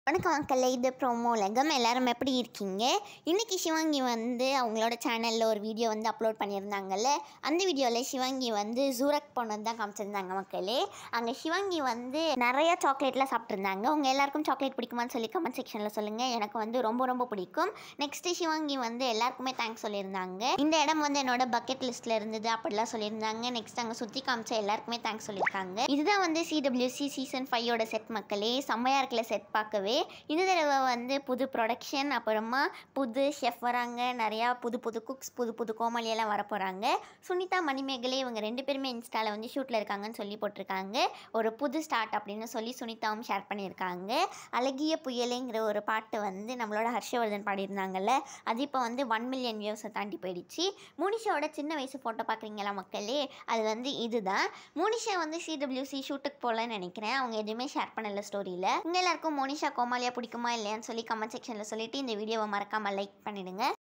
வணக்கம் மக்களே, இது ப்ரோமோ உலகம். எல்லாரும் எப்படி இருக்கீங்க? இன்றைக்கி சிவாங்கி வந்து அவங்களோட சேனலில் ஒரு வீடியோ வந்து அப்லோட் பண்ணியிருந்தாங்கல்ல. அந்த வீடியோவில் சிவாங்கி வந்து ஜூரக் போனது தான் காமிச்சிருந்தாங்க மக்களே. அங்கே சிவாங்கி வந்து நிறையா சாக்லேட்லாம் சாப்பிட்ருந்தாங்க. உங்கள் எல்லாருக்கும் சாக்லேட் பிடிக்குமான்னு சொல்லி கமெண்ட் செக்ஷனில் சொல்லுங்கள். எனக்கு வந்து ரொம்ப ரொம்ப பிடிக்கும். நெக்ஸ்ட்டு சிவாங்கி வந்து எல்லாருக்குமே தேங்க்ஸ் சொல்லியிருந்தாங்க. இந்த இடம் வந்து என்னோட பக்கெட் லிஸ்ட்டில் இருந்தது அப்படிலாம் சொல்லியிருந்தாங்க. நெக்ஸ்ட் அங்கே சுற்றி காமிச்ச எல்லாருக்குமே தேங்க்ஸ் சொல்லியிருக்காங்க. இதுதான் வந்து CWC சீசன் 5 செட் மக்களே. செம்மையாக இருக்கல செட் பார்க்கவே. இந்த தடவை வந்து புது ப்ரொடக்ஷன், அப்புறமா புது ஷெஃப் வராங்க, நிறையா புது புது குக்ஸ், புது புது கோமாளியெல்லாம் வர போகிறாங்க. சுனிதா மணிமேகலை இவங்க 2 பேருமே இன்ஸ்டாவில் வந்து ஷூட்டில் இருக்காங்கன்னு சொல்லி போட்டிருக்காங்க. ஒரு புது ஸ்டார்ட் அப்படின்னு சொல்லி சுனிதாவும் ஷேர் பண்ணியிருக்காங்க. அழகிய புயலேங்கிற ஒரு பாட்டு வந்து நம்மளோட ஹர்ஷவர்தன் பாடியிருந்தாங்கல்ல, அது இப்போ வந்து 1 மில்லியன் வியூஸை தாண்டி போயிடுச்சு. மோனிஷாவோட சின்ன வயசு ஃபோட்டோ பார்க்குறீங்களா மக்களே, அது வந்து இதுதான். மோனிஷா வந்து CWC ஷூட்டுக்கு போகலன்னு நினைக்கிறேன். அவங்க எதுவுமே ஷேர் பண்ணல ஸ்டோரியில். உங்கள் எல்லாருக்கும் மோனிஷா கோமாளியா பிடிக்குமா இல்லையான்னு சொல்லி கமெண்ட் செக்ஷனில் சொல்லிவிட்டு இந்த வீடியோவை மறக்காமல் லைக் பண்ணிவிடுங்க.